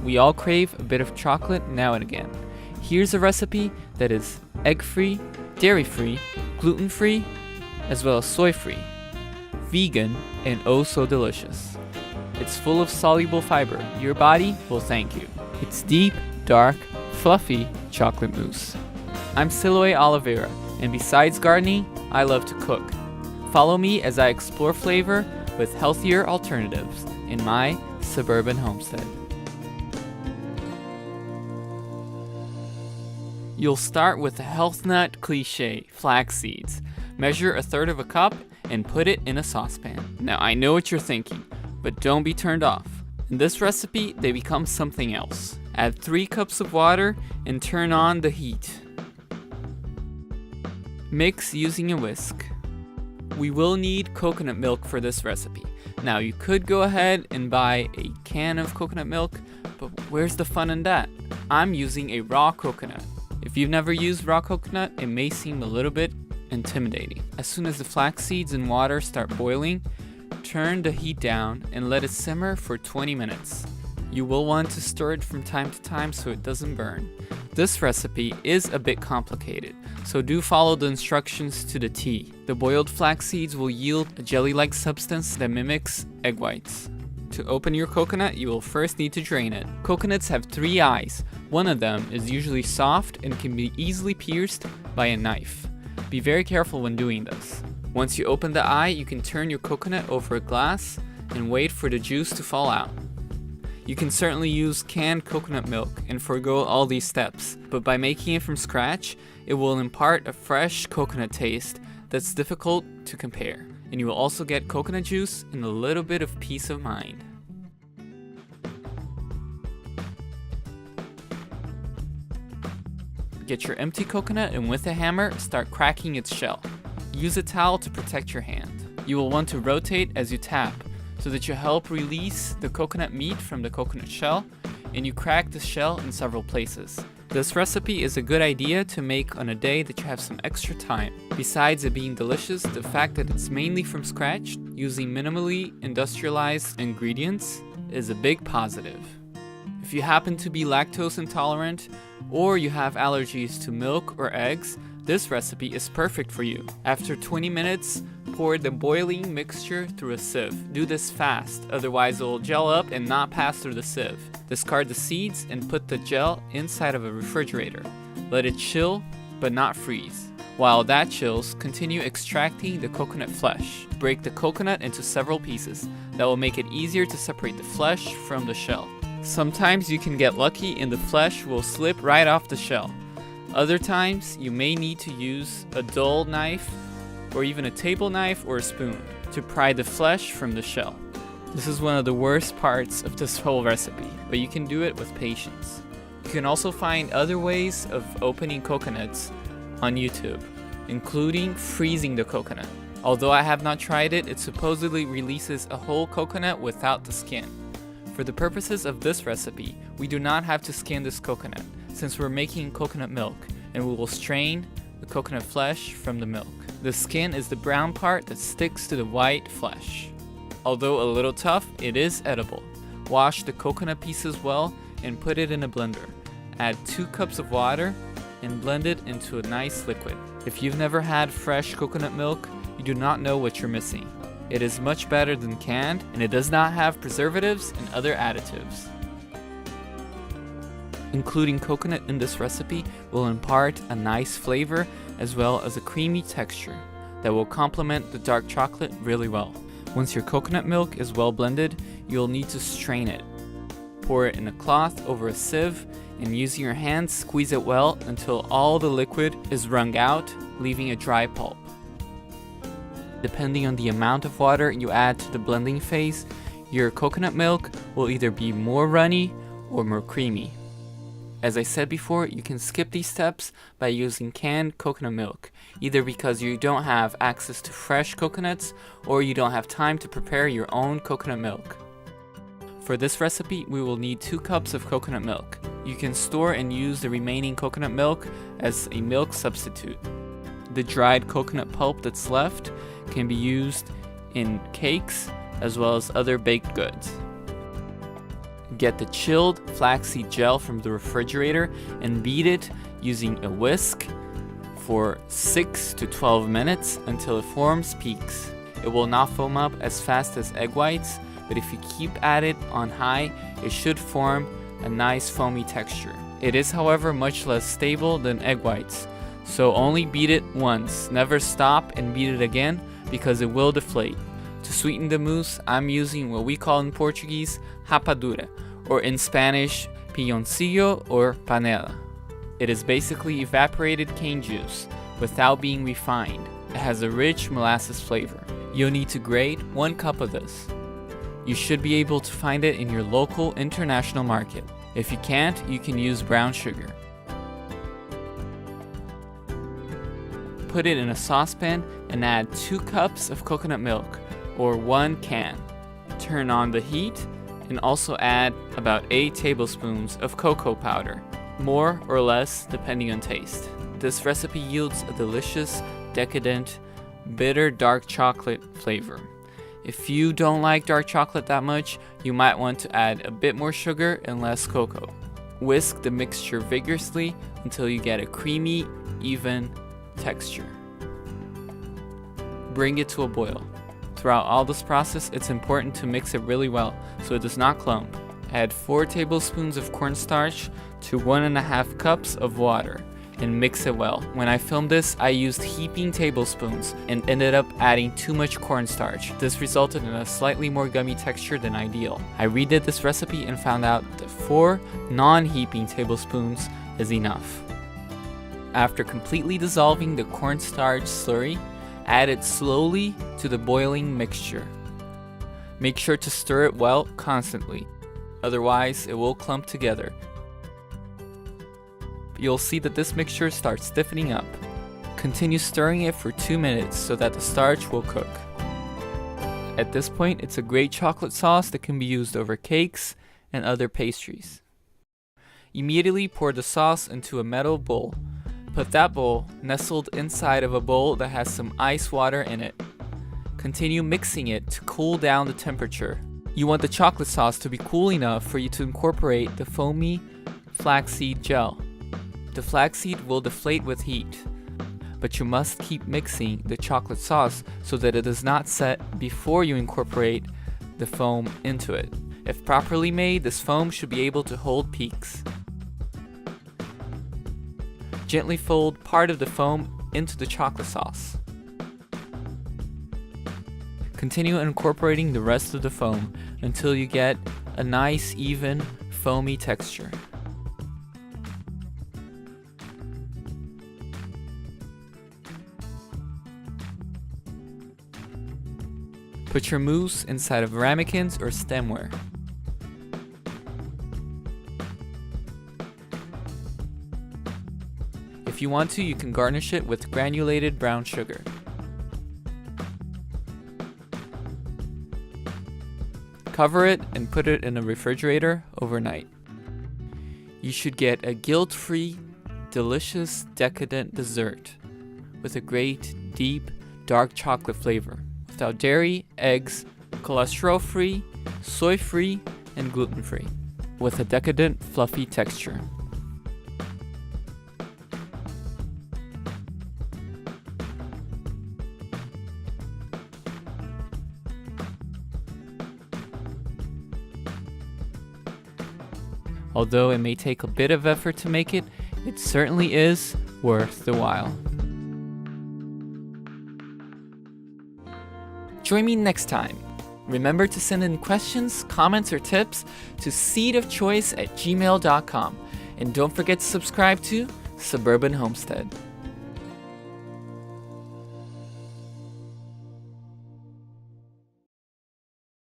we all crave a bit of chocolate now and again. Here's a recipe that is egg-free, dairy-free, gluten-free, as well as soy-free, vegan, and oh so delicious. It's full of soluble fiber. Your body will thank you. It's deep, dark, fluffy chocolate mousse. I'm Siloé Oliveira, and besides gardening, I love to cook. Follow me as I explore flavor with healthier alternatives in my suburban homestead. You'll start with the health nut cliche, flax seeds. Measure 1/3 cup and put it in a saucepan. Now I know what you're thinking, but don't be turned off. In this recipe, they become something else. Add 3 cups of water and turn on the heat. Mix using a whisk. We will need coconut milk for this recipe. Now you could go ahead and buy a can of coconut milk, but where's the fun in that? I'm using a raw coconut. If you've never used raw coconut, it may seem a little bit intimidating. As soon as the flax seeds and water start boiling, turn the heat down and let it simmer for 20 minutes. You will want to stir it from time to time so it doesn't burn. This recipe is a bit complicated, so do follow the instructions to the T. The boiled flax seeds will yield a jelly-like substance that mimics egg whites. To open your coconut, you will first need to drain it. Coconuts have 3 eyes. One of them is usually soft and can be easily pierced by a knife. Be very careful when doing this. Once you open the eye, you can turn your coconut over a glass and wait for the juice to fall out. You can certainly use canned coconut milk and forego all these steps, but by making it from scratch, it will impart a fresh coconut taste that's difficult to compare, and you will also get coconut juice and a little bit of peace of mind. Get your empty coconut and with a hammer, start cracking its shell. Use a towel to protect your hand. You will want to rotate as you tap so that you help release the coconut meat from the coconut shell and you crack the shell in several places. This recipe is a good idea to make on a day that you have some extra time. Besides it being delicious, the fact that it's mainly from scratch, using minimally industrialized ingredients, is a big positive. If you happen to be lactose intolerant or you have allergies to milk or eggs, this recipe is perfect for you. After 20 minutes, pour the boiling mixture through a sieve. Do this fast, otherwise it will gel up and not pass through the sieve. Discard the seeds and put the gel inside of a refrigerator. Let it chill, but not freeze. While that chills, continue extracting the coconut flesh. Break the coconut into several pieces. That will make it easier to separate the flesh from the shell. Sometimes you can get lucky and the flesh will slip right off the shell. Other times, you may need to use a dull knife or even a table knife or a spoon to pry the flesh from the shell. This is one of the worst parts of this whole recipe, but you can do it with patience. You can also find other ways of opening coconuts on YouTube, including freezing the coconut. Although I have not tried it, it supposedly releases a whole coconut without the skin. For the purposes of this recipe, we do not have to skin this coconut, since we're making coconut milk, and we will strain the coconut flesh from the milk. The skin is the brown part that sticks to the white flesh. Although a little tough, it is edible. Wash the coconut pieces well and put it in a blender. Add 2 cups of water and blend it into a nice liquid. If you've never had fresh coconut milk, you do not know what you're missing. It is much better than canned, and it does not have preservatives and other additives. Including coconut in this recipe will impart a nice flavor as well as a creamy texture that will complement the dark chocolate really well. Once your coconut milk is well blended, you'll need to strain it. Pour it in a cloth over a sieve and using your hands squeeze it well until all the liquid is wrung out, leaving a dry pulp. Depending on the amount of water you add to the blending phase, your coconut milk will either be more runny or more creamy. As I said before, you can skip these steps by using canned coconut milk, either because you don't have access to fresh coconuts or you don't have time to prepare your own coconut milk. For this recipe, we will need 2 cups of coconut milk. You can store and use the remaining coconut milk as a milk substitute. The dried coconut pulp that's left can be used in cakes as well as other baked goods. Get the chilled flaxseed gel from the refrigerator and beat it using a whisk for 6 to 12 minutes until it forms peaks. It will not foam up as fast as egg whites, but if you keep at it on high, it should form a nice foamy texture. It is, however, much less stable than egg whites, so only beat it once. Never stop and beat it again because it will deflate. To sweeten the mousse, I'm using what we call in Portuguese rapadura, or in Spanish piloncillo or panela. It is basically evaporated cane juice without being refined. It has a rich molasses flavor. You'll need to grate 1 cup of this. You should be able to find it in your local international market. If you can't, you can use brown sugar. Put it in a saucepan and add 2 cups of coconut milk, or 1 can. Turn on the heat and also add about 8 tablespoons of cocoa powder, more or less depending on taste. This recipe yields a delicious, decadent, bitter dark chocolate flavor. If you don't like dark chocolate that much, you might want to add a bit more sugar and less cocoa. Whisk the mixture vigorously until you get a creamy, even texture. Bring it to a boil. Throughout all this process, it's important to mix it really well so it does not clump. Add 4 tablespoons of cornstarch to 1.5 cups of water and mix it well. When I filmed this, I used heaping tablespoons and ended up adding too much cornstarch. This resulted in a slightly more gummy texture than ideal. I redid this recipe and found out that 4 non-heaping tablespoons is enough. After completely dissolving the cornstarch slurry, add it slowly to the boiling mixture. Make sure to stir it well constantly, otherwise it will clump together. You'll see that this mixture starts stiffening up. Continue stirring it for 2 minutes so that the starch will cook. At this point, it's a great chocolate sauce that can be used over cakes and other pastries. Immediately pour the sauce into a metal bowl. Put that bowl nestled inside of a bowl that has some ice water in it. Continue mixing it to cool down the temperature. You want the chocolate sauce to be cool enough for you to incorporate the foamy flaxseed gel. The flaxseed will deflate with heat, but you must keep mixing the chocolate sauce so that it does not set before you incorporate the foam into it. If properly made, this foam should be able to hold peaks. Gently fold part of the foam into the chocolate sauce. Continue incorporating the rest of the foam until you get a nice, even, foamy texture. Put your mousse inside of ramekins or stemware. If you want to, you can garnish it with granulated brown sugar. Cover it and put it in the refrigerator overnight. You should get a guilt-free, delicious, decadent dessert with a great, deep, dark chocolate flavor, without dairy, eggs, cholesterol-free, soy-free, and gluten-free, with a decadent, fluffy texture. Although it may take a bit of effort to make it, it certainly is worth the while. Join me next time. Remember to send in questions, comments, or tips to seedofchoice@gmail.com. And don't forget to subscribe to Suburban Homestead.